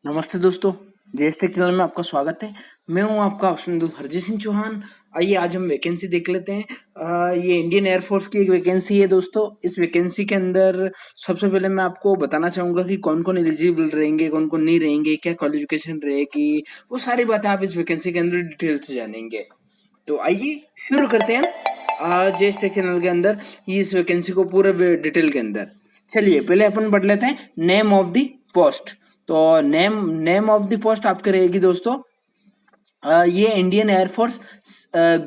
नमस्ते दोस्तों, JS take channel में आपका स्वागत है। मैं हूं आपका ऑप्शन दो हरजीत सिंह चौहान। आइए आज हम वैकेंसी देख लेते हैं। ये इंडियन एयरफोर्स की एक वैकेंसी है दोस्तों। इस वैकेंसी के अंदर सबसे पहले मैं आपको बताना चाहूंगा कि कौन कौन एलिजिबल रहेंगे, कौन कौन नहीं रहेंगे, क्या क्वालिफिकेशन रहेगी, वो सारी बातें आप इस वैकेंसी के अंदर डिटेल से जानेंगे। तो आइए शुरू करते हैं जेएस टेक चैनल के अंदर इस वैकेंसी को पूरे डिटेल के अंदर। चलिए पहले अपन पढ़ लेते हैं नेम ऑफ द पोस्ट। तो name name of the post आपके रहेगी दोस्तों। ये इंडियन एयरफोर्स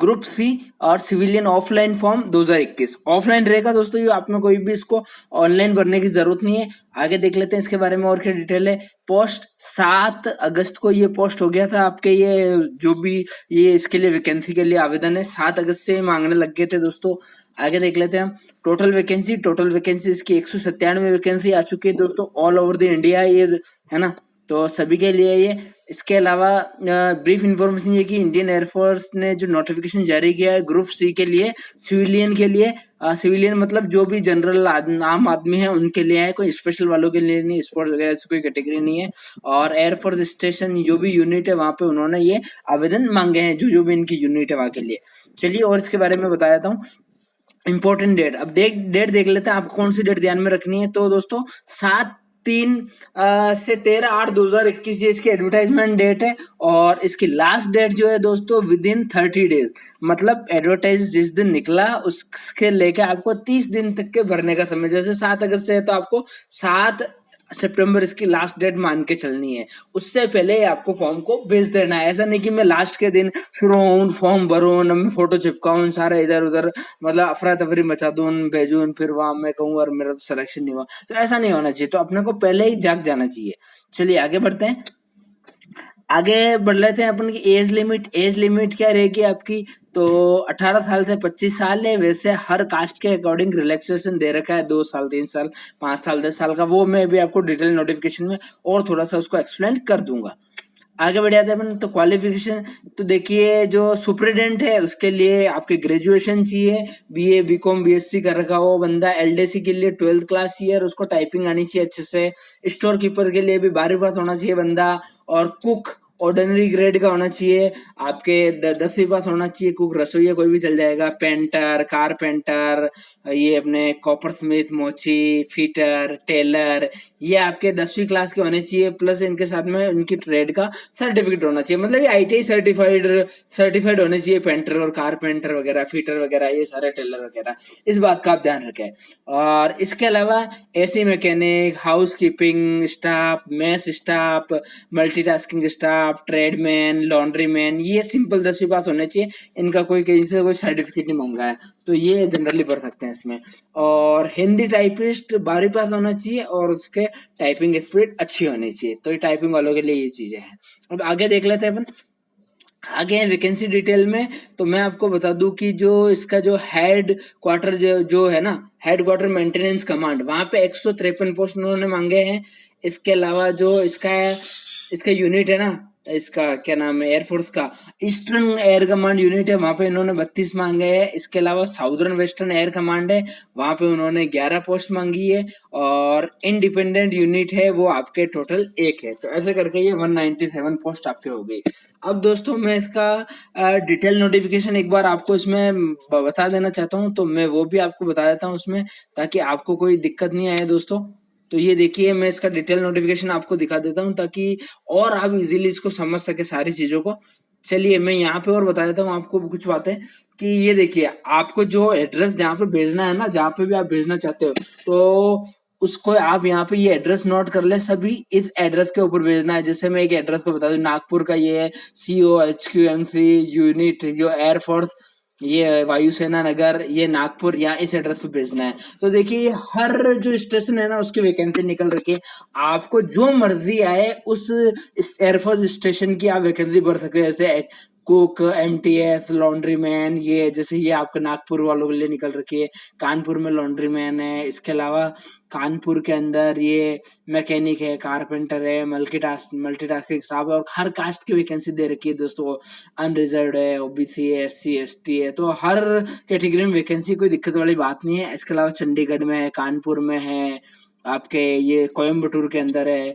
ग्रुप सी और सिविलियन ऑफलाइन फॉर्म 2021 ऑफलाइन रहेगा दोस्तों। ये आप में कोई भी इसको ऑनलाइन भरने की जरूरत नहीं है। आगे देख लेते हैं इसके बारे में और क्या डिटेल है। पोस्ट 7 अगस्त को ये पोस्ट हो गया था आपके। ये जो भी ये इसके लिए वैकेंसी के लिए आवेदन है 7 अगस्त से मांगने लग गए थे दोस्तों। आगे देख लेते हैं हम टोटल वैकेंसी इसकी 197 वैकेंसी आ चुकी है दोस्तों। ऑल ओवर द इंडिया ये है ना, तो सभी के लिए ये। इसके अलावा ब्रीफ इंफॉर्मेशन ये कि इंडियन एयरफोर्स ने जो नोटिफिकेशन जारी किया है ग्रुप सी के लिए, सिविलियन के लिए, सिविलियन मतलब जो भी जनरल आम आदमी है उनके लिए है, कोई स्पेशल वालों के लिए नहीं, स्पोर्ट्स वगैरह से कोई कैटेगरी नहीं है। और एयरफोर्स स्टेशन जो भी यूनिट है वहां पे उन्होंने ये आवेदन मांगे हैं, जो जो भी इनकी यूनिट है वहां के लिए। चलिए और इसके बारे में बता देता हूँ। इंपॉर्टेंट डेट, अब डेट देख लेते हैं आपको कौन सी डेट ध्यान में रखनी है। तो दोस्तों 7/3 से 13/8/2021 ये इसकी एडवर्टाइजमेंट डेट है। और इसकी लास्ट डेट जो है दोस्तों विद इन 30 डेज, मतलब एडवर्टाइज जिस दिन निकला उसके लेके आपको 30 दिन तक के भरने का समय। जैसे 7 अगस्त से है तो आपको 7 सितंबर इसकी लास्ट डेट मान के चलनी है। उससे पहले आपको फॉर्म को भेज देना है। ऐसा नहीं कि मैं लास्ट के दिन शुरू हूँ फॉर्म भरूँ, मैं फोटो चिपकाऊँ, सारा इधर उधर मतलब अफरा तफरी मचा दूं, भेजूं, फिर वहां मैं कहूँ और मेरा तो सिलेक्शन नहीं हुआ। तो ऐसा नहीं होना चाहिए। तो अपने को पहले ही जाग जाना चाहिए। चलिए आगे बढ़ते हैं। आगे बढ़ लेते हैं अपन की एज लिमिट क्या रहेगी आपकी। तो 18 साल से 25 साल है। वैसे हर कास्ट के अकॉर्डिंग रिलैक्सेशन दे रखा है, 2 साल, 3 साल, 5 साल, 10 साल का। वो मैं भी आपको डिटेल नोटिफिकेशन में और थोड़ा सा उसको एक्सप्लेन कर दूंगा। आगे बढ़ जाते हैं अपन। तो क्वालिफिकेशन तो देखिए, जो सुपरिटेंडेंट है उसके लिए आपके ग्रेजुएशन चाहिए, बीए बीकॉम बीएससी कर रखा हो बंदा। एलडीसी के लिए 12th क्लास चाहिए और उसको टाइपिंग आनी चाहिए अच्छे से। स्टोर कीपर के लिए भी 12वीं पास होना चाहिए बंदा। और कुक ऑर्डिनरी ग्रेड का होना चाहिए आपके, 10वीं पास होना चाहिए। कुक रसोईया कोई भी चल जाएगा। पेंटर, कारपेंटर, ये अपने कॉपर स्मिथ, मोची, फिटर, टेलर, ये आपके 10वीं क्लास के होने चाहिए। प्लस इनके साथ में उनकी ट्रेड का सर्टिफिकेट होना चाहिए, मतलब ये आईटीआई सर्टिफाइड होने चाहिए। पेंटर और कारपेंटर वगैरह, फिटर वगैरह, ये सारे टेलर वगैरह, इस बात का आप ध्यान रखें। और इसके अलावा AC mechanic, housekeeping staff, mess staff, multitasking staff, tradesman, laundryman, ये सिंपल 10वीं पास होने चाहिए। इनका कोई कहीं से कोई सर्टिफिकेट नहीं मांगा है, तो ये जनरली पढ़ सकते हैं इसमें। और हिंदी टाइपिस्ट 12वीं पास होना चाहिए और उसके टाइपिंग स्पीड अच्छी होनी चाहिए। तो ये टाइपिंग वालों के लिए ये चीजें हैं। अब आगे देख लेते हैं अपन। आगे वैकेंसी डिटेल में तो मैं आपको बता दूं कि जो इसका जो हेड क्वार्टर जो है ना, हेड क्वार्टर मेंटेनेंस कमांड, वहां पे 153 पोस्ट उन्होंने मांगे हैं। इसके अलावा जो इसका यूनिट है ना, इसका क्या नाम है, एयरफोर्स का ईस्टर्न एयर कमांड यूनिट है, वहां पे इन्होंने 32 मांगे हैं। इसके अलावा साउदर्न वेस्टर्न एयर कमांड है, वहां पे उन्होंने 11 पोस्ट मांगी है। और इंडिपेंडेंट यूनिट है वो आपके टोटल 1 है। तो ऐसे करके ये 197 पोस्ट आपके हो गई। अब दोस्तों मैं इसका डिटेल नोटिफिकेशन एक बार आपको इसमें बता देना चाहता हूँ, तो मैं वो भी आपको बता देता हूँ उसमें, ताकि आपको कोई दिक्कत नहीं आए दोस्तों। तो ये देखिए, मैं इसका डिटेल नोटिफिकेशन आपको दिखा देता हूँ ताकि और आप इजीली इसको समझ सके सारी चीजों को। चलिए मैं यहाँ पे और बता देता हूँ आपको कुछ बातें। कि ये देखिए, आपको जो एड्रेस जहाँ पे भेजना है ना, जहाँ पे भी आप भेजना चाहते हो, तो उसको आप यहाँ पे ये एड्रेस नोट कर ले। सभी इस एड्रेस के ऊपर भेजना है। जैसे मैं एक एड्रेस को बता दूं, नागपुर का ये है COHQMC यूनिट, जो एयरफोर्स, ये वायुसेना नगर, ये नागपुर, यहाँ इस एड्रेस पे भेजना है। तो देखिए हर जो स्टेशन है ना उसकी वैकेंसी निकल रखी है। आपको जो मर्जी आए उस एयरफोर्स स्टेशन की आप वैकेंसी भर सकते हैं। जैसे कुक, MTS, लॉन्ड्री मैन, ये जैसे ये आपके नागपुर वालों के लिए निकल रखी है। कानपुर में लॉन्ड्री मैन है। इसके अलावा कानपुर के अंदर ये मैकेनिक है, कारपेंटर है, मल्टीटास्किंग स्टाफ है। और हर कास्ट की वैकेंसी दे रखी है दोस्तों। अनरिजर्व है, OBC है, SC ST है। तो हर कैटेगरी में वैकेंसी, कोई दिक्कत वाली बात नहीं है। इसके अलावा चंडीगढ़ में है, कानपुर में है, आपके ये कोयम्बटूर के अंदर है,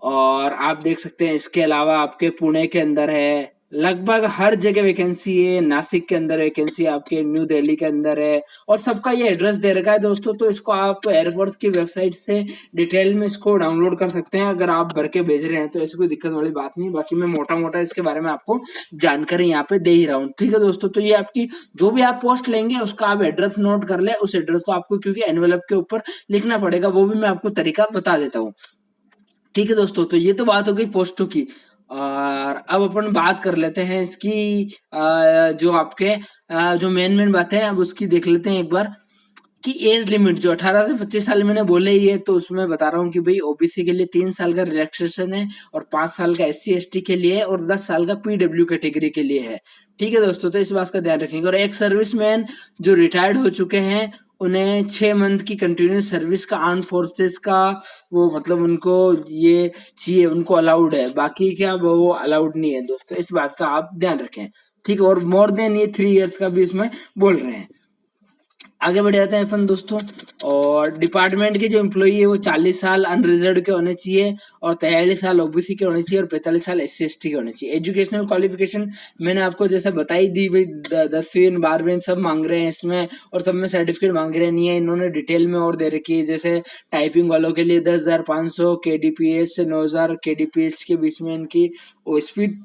और आप देख सकते हैं इसके अलावा आपके पुणे के अंदर है, लगभग हर जगह वैकेंसी है। नासिक के अंदर वैकेंसी है, आपके न्यू दिल्ली के अंदर है, और सबका ये एड्रेस दे रखा है दोस्तों। तो इसको आप एयरफोर्स की वेबसाइट से डिटेल में इसको डाउनलोड कर सकते हैं। अगर आप भर के भेज रहे हैं तो ऐसी कोई दिक्कत वाली बात नहीं। बाकी मैं मोटा मोटा इसके बारे में आपको जानकारी यहाँ पे दे ही रहा हूँ, ठीक है दोस्तों। तो ये आपकी जो भी आप पोस्ट लेंगे उसका आप एड्रेस नोट कर ले, उस एड्रेस को आपको क्योंकि एनवेलप के ऊपर लिखना पड़ेगा, वो भी मैं आपको तरीका बता देता हूँ, ठीक है दोस्तों। तो ये तो बात हो गई पोस्टों की, और अब अपन बात कर लेते हैं इसकी जो आपके जो मेन मेन बातें हैं अब उसकी देख लेते हैं एक बार, कि एज लिमिट जो 18 से 25 साल मैंने बोले ही है, तो उसमें बता रहा हूँ कि भाई ओबीसी के लिए 3 साल का रिलैक्सेशन है, और 5 साल का एससी एसटी के लिए, और 10 साल का पीडब्ल्यू कैटेगरी के लिए है, ठीक है दोस्तों। तो इस बात का ध्यान रखेंगे। और एक सर्विसमैन जो रिटायर्ड हो चुके हैं उन्हें 6 मंथ की कंटिन्यूस सर्विस का आर्म फोर्सेस का वो मतलब उनको ये चाहिए, उनको अलाउड है, बाकी क्या वो अलाउड नहीं है दोस्तों। इस बात का आप ध्यान रखें, ठीक है। और मोर देन ये 3 इयर्स का भी इसमें बोल रहे हैं। आगे बढ़ जाते हैं अपन दोस्तों। और डिपार्टमेंट के जो एम्प्लॉई है वो 40 साल अनरिजर्व के होने चाहिए, और 43 साल ओबीसी के होने चाहिए, और 45 साल एससी एसटी के होने चाहिए। एजुकेशनल क्वालिफिकेशन मैंने आपको जैसे बताई दी भाई, 10वीं 12वीं सब मांग रहे हैं इसमें, और सब में सर्टिफिकेट मांग रहे नहीं है, इन्होंने डिटेल में और दे रखी है। जैसे टाइपिंग वालों के लिए 10,500 केडीपीएस से 9,000 केडीपीएस के बीच में इनकी स्पीड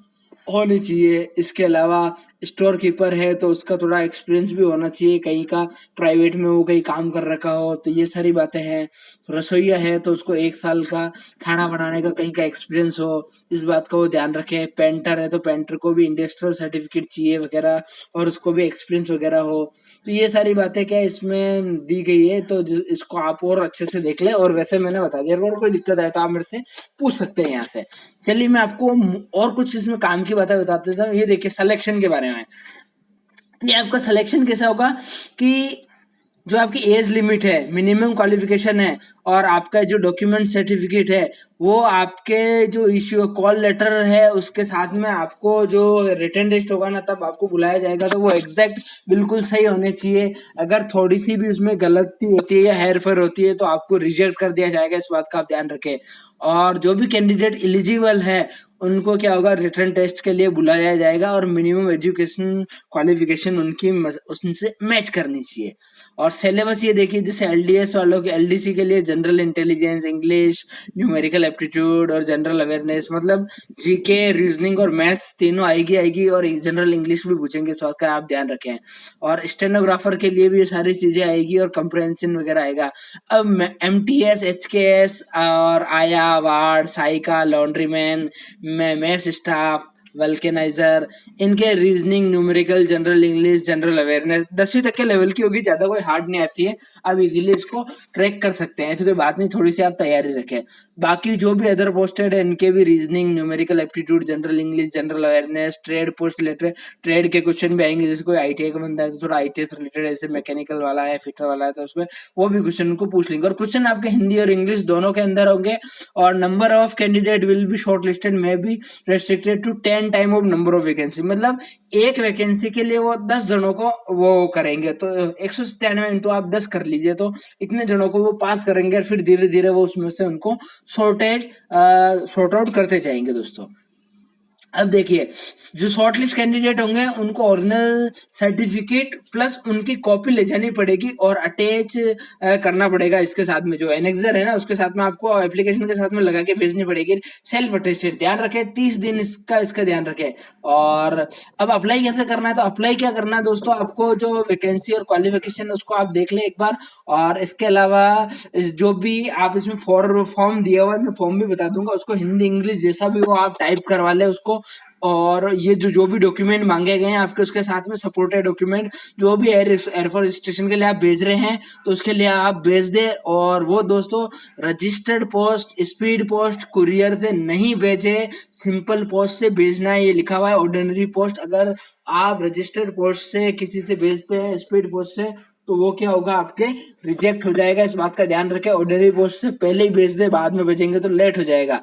होनी चाहिए। इसके अलावा स्टोर कीपर है तो उसका थोड़ा एक्सपीरियंस भी होना चाहिए, कहीं का प्राइवेट में वो कहीं काम कर रखा हो, तो ये सारी बातें हैं। रसोईया है तो उसको 1 साल का खाना बनाने का कहीं का एक्सपीरियंस हो, इस बात का वो ध्यान रखे। पेंटर है तो पेंटर को भी इंडस्ट्रियल सर्टिफिकेट चाहिए वगैरह, और उसको भी एक्सपीरियंस वगैरह हो। तो ये सारी बातें क्या इसमें दी गई है, तो इसको आप और अच्छे से देख ले। और वैसे मैंने बता दिया, अगर कोई दिक्कत आए तो आप मेरे से पूछ सकते हैं यहाँ से। चलिए मैं आपको और कुछ इसमें काम की बातें बता देता हूँ। ये देखिए सिलेक्शन के बारे में, ये आपका सिलेक्शन कैसा होगा कि जो आपकी एज लिमिट है, मिनिमम क्वालिफिकेशन है, और आपका जो डॉक्यूमेंट सर्टिफिकेट है, वो आपके जो इश्यू कॉल लेटर है उसके साथ में आपको जो रिटन टेस्ट होगा ना तब आपको बुलाया जाएगा, तो वो एग्जैक्ट बिल्कुल सही होने चाहिए। अगर थोड़ी सी भी उसमें गलती होती है या हेर फेर होती है तो आपको रिजेक्ट कर दिया जाएगा, इस बात का आप ध्यान रखें। और जो भी कैंडिडेट एलिजिबल है उनको क्या होगा, रिटन टेस्ट के लिए बुलाया जाएगा, और मिनिमम एजुकेशन क्वालिफिकेशन उनकी उनसे मैच करनी चाहिए। और सिलेबस ये देखिए, जैसे एलडीएस वालों के एलडीसी के लिए general intelligence, English, numerical aptitude और जनरल अवेयरनेस, मतलब जीके, रीजनिंग और मैथ्स तीनों आएगी, और जनरल इंग्लिश भी पूछेंगे, इस बात का आप ध्यान रखें। और स्टेनोग्राफर के लिए भी ये सारी चीजें आएगी, और कंप्रहेंशन वगैरह आएगा। अब एमटीएस, एचकेएस और आया, वार्ड, साइका, लॉन्ड्रीमैन, मेस स्टाफ, वल्केनाइजर, इनके reasoning, numerical, general English, general awareness 10वीं तक के लेवल की होगी, ज्यादा कोई हार्ड नहीं आती है, आप इजीली इसको क्रैक कर सकते हैं, ऐसी कोई बात नहीं, थोड़ी सी आप तैयारी रखें। बाकी जो भी अदर पोस्टेड है इनके भी reasoning, numerical aptitude, general English, general awareness, trade post related trade के क्वेश्चन भी आएंगे। जैसे कोई आईटीआई का बंदा है तो थोड़ा आईटीआई से रिलेटेड, ऐसे मैकेनिकल वाला है, फिटर वाला है, तो उसमें वो भी क्वेश्चन उनको पूछ लेंगे। और क्वेश्चन आपके हिंदी और इंग्लिश दोनों के अंदर होंगे। और number of candidate will be short listed may be restricted to 10 time of number of vacancy, मतलब एक वैकेंसी के लिए वो 10 जनों को वो करेंगे, तो 197 इंटू आप 10 कर लीजिए, तो इतने जनों को वो पास करेंगे, और फिर धीरे धीरे वो उसमें से उनको सॉर्ट आउट करते जाएंगे दोस्तों। अब देखिए, जो शॉर्ट लिस्ट कैंडिडेट होंगे उनको ओरिजिनल सर्टिफिकेट प्लस उनकी कॉपी ले जानी पड़ेगी, और अटैच करना पड़ेगा इसके साथ में, जो एनेक्सर है ना उसके साथ में आपको एप्लीकेशन के साथ में लगा के भेजनी पड़ेगी, सेल्फ अटेस्टेड। ध्यान रखें 30 दिन इसका ध्यान रखें। और अब अप्लाई कैसे करना है, तो अप्लाई क्या करना है दोस्तों, आपको जो वैकेंसी और क्वालिफिकेशन उसको आप देख लें एक बार। और इसके अलावा जो भी आप इसमें फॉर्म दिया हुआ है, मैं फॉर्म भी बता दूंगा, उसको हिंदी इंग्लिश जैसा भी वो आप टाइप करवा ले उसको। और ये जो भी डॉक्यूमेंट मांगे गए हैं आपके, उसके साथ में सपोर्टेड डॉक्यूमेंट जो भी एयरफोर्स स्टेशन के लिए आप भेज रहे हैं तो उसके लिए आप भेज दे। और वो दोस्तों registered post, speed post, courier से नहीं भेजे, सिंपल पोस्ट से भेजना है, ये लिखा हुआ है। ऑर्डिनरी पोस्ट अगर आप रजिस्टर्ड पोस्ट से किसी से भेजते हैं, स्पीड पोस्ट से, तो वो क्या होगा, आपके रिजेक्ट हो जाएगा, इस बात का ध्यान रखें। ऑर्डिनरी पोस्ट से पहले ही भेज दे, बाद में भेजेंगे तो लेट हो जाएगा।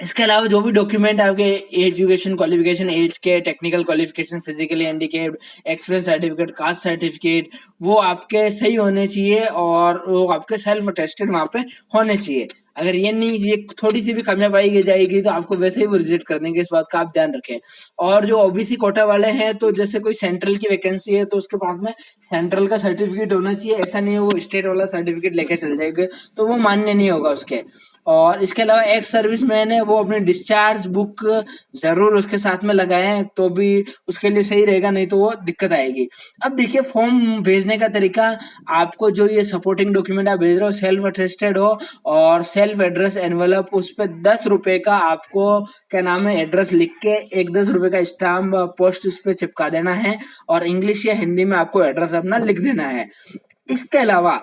इसके अलावा जो भी डॉक्यूमेंट आपके एजुकेशन क्वालिफिकेशन, एज के, technical qualification, physically handicapped, experience certificate, caste certificate, वो आपके सही होने चाहिए और वो आपके सेल्फ अटेस्टेड वहाँ पे होने चाहिए। अगर ये नहीं, ये थोड़ी सी भी कमियां पाई जाएगी तो आपको वैसे ही वो रिजेक्ट कर देंगे, इस बात का आप ध्यान रखें। और जो ओबीसी कोटा वाले हैं, तो जैसे कोई सेंट्रल की वैकेंसी है तो उसके पास में सेंट्रल का सर्टिफिकेट होना चाहिए, ऐसा नहीं है वो स्टेट वाला सर्टिफिकेट लेके चल जाएंगे तो वो मान्य नहीं होगा उसके। और इसके अलावा एक्स सर्विस मैन है, वो अपनी डिस्चार्ज बुक जरूर उसके साथ में लगाएं तो भी उसके लिए सही रहेगा, नहीं तो वो दिक्कत आएगी। अब देखिए फॉर्म भेजने का तरीका, आपको जो ये सपोर्टिंग डॉक्यूमेंट आप भेज रहे हो सेल्फ अटेस्टेड हो और सेल्फ एड्रेस एनवेलप, उस पर 10 रुपए का आपको क्या नाम है एड्रेस लिख के एक 10 रुपए का स्टाम्प पोस्ट उस पर चिपका देना है और इंग्लिश या हिंदी में आपको एड्रेस अपना लिख देना है। इसके अलावा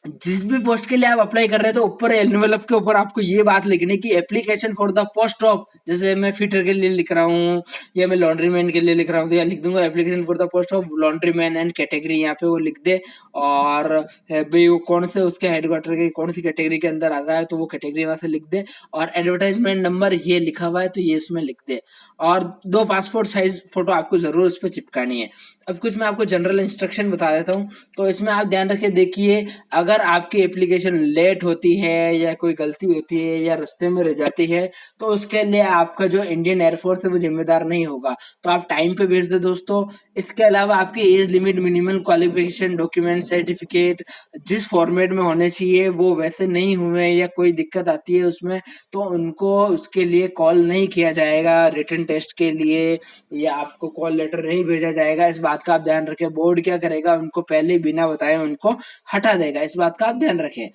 जिस भी पोस्ट के लिए आप अप्लाई कर रहे हैं तो ऊपर एनवेलप के ऊपर आपको ये बात लिखनी कि application for the post of, जैसे मैं फिटर के लिए लिख रहा हूँ या मैं लॉन्ड्री मैन के लिए लिख रहा हूँ तो यहाँ लिख दूंगा application for the post of laundry man and category, यहाँ पे वो लिख दे। और भाई वो कौन से उसके हेडक्वार्टर के कौन सी कैटेगरी के अंदर आ रहा है तो वो कैटेगरी वहां से लिख दे। और एडवर्टाइजमेंट नंबर ये लिखा हुआ है तो ये इसमें लिख दे। और 2 पासपोर्ट साइज फोटो आपको जरूर उस पर चिपकानी है। अब कुछ मैं आपको जनरल इंस्ट्रक्शन बता देता हूँ, तो इसमें आप ध्यान रखे देखिए, अगर आपकी एप्लीकेशन लेट होती है या कोई गलती होती है या रास्ते में रह जाती है तो उसके लिए आपका जो इंडियन एयरफोर्स है वो जिम्मेदार नहीं होगा, तो आप टाइम पे भेज दे दोस्तों। इसके अलावा आपकी age limit, minimum qualification, document, certificate जिस फॉर्मेट में होने चाहिए वो वैसे नहीं हुए या कोई दिक्कत आती है उसमें तो उनको उसके लिए कॉल नहीं किया जाएगा रिटन टेस्ट के लिए, या आपको कॉल लेटर नहीं भेजा जाएगा। इस बात का आप ध्यान रखें। बोर्ड क्या करेगा, उनको पहले ही बिना बताए उनको हटा देगा, इस बात का आप ध्यान रखें।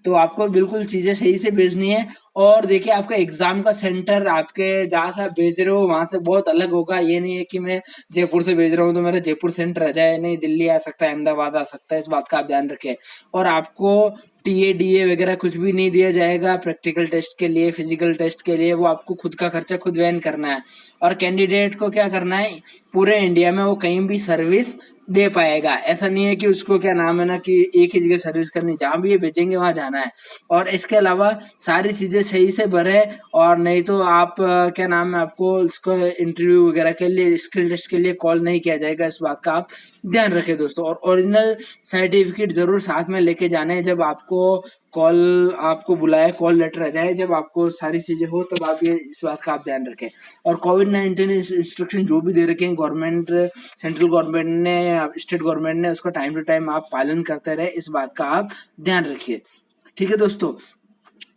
तो आपको बिल्कुल चीजें सही से भेजनी है। और देखिए आपका एग्जाम का सेंटर आपके जहाँ से आप भेज रहे हो वहां से बहुत अलग होगा। ये नहीं है कि मैं जयपुर से भेज रहा हूँ तो मेरा जयपुर सेंटर आ जाए, नहीं, दिल्ली आ सकता है, अहमदाबाद आ सकता है, इस बात का आप ध्यान रखें। और आपको टीए डीए वगैरह कुछ भी नहीं दिया जाएगा प्रैक्टिकल टेस्ट के लिए, फिजिकल टेस्ट के लिए, वो आपको खुद का खर्चा खुद वहन करना है। और कैंडिडेट को क्या करना है, पूरे इंडिया में वो कहीं भी सर्विस दे पाएगा, ऐसा नहीं है कि उसको क्या नाम है ना कि एक ही जगह सर्विस करनी, जहां भी ये भेजेंगे वहां जाना है। और इसके अलावा सारी चीजें सही से भरे, और नहीं तो आप क्या नाम है आपको इसको इंटरव्यू वगैरह के लिए, स्किल टेस्ट के लिए कॉल नहीं किया जाएगा, इस बात का आप ध्यान रखें दोस्तों। और ओरिजिनल सर्टिफिकेट जरूर साथ में लेके जाने, जब आपको कॉल आपको बुलाए, कॉल लेटर आ जाए, जब आपको सारी चीजें हो तब आप ये इस बात का आप ध्यान रखें। और कोविड-19 इंस्ट्रक्शन जो भी दे रखे हैं गवर्नमेंट, सेंट्रल गवर्नमेंट ने, स्टेट गवर्नमेंट ने, उसका टाइम टू टाइम आप पालन करते रहे, इस बात का आप ध्यान रखिए। ठीक है दोस्तों,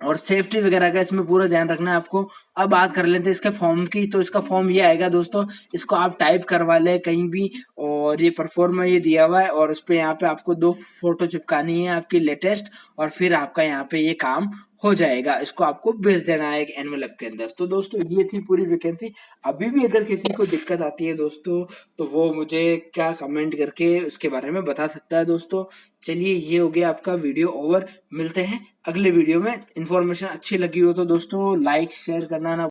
और सेफ्टी वगैरह का इसमें पूरा ध्यान रखना है आपको। अब बात कर लेते हैं इसके फॉर्म की। तो इसका फॉर्म ये आएगा दोस्तों, इसको आप टाइप करवा ले कहीं भी, और ये परफॉर्मा ये दिया हुआ है और उस पे यहाँ पे आपको 2 फोटो चिपकानी है आपकी लेटेस्ट, और फिर आपका यहाँ पे ये काम हो जाएगा। इसको आपको भेज देना है एक एनवेलप के अंदर। तो दोस्तों ये थी पूरी वैकेंसी। अभी भी अगर किसी को दिक्कत आती है दोस्तों तो वो मुझे क्या कमेंट करके उसके बारे में बता सकता है दोस्तों। चलिए ये हो गया आपका वीडियो ओवर, मिलते हैं अगले वीडियो में। इन्फॉर्मेशन अच्छी लगी हो तो दोस्तों लाइक शेयर करना ना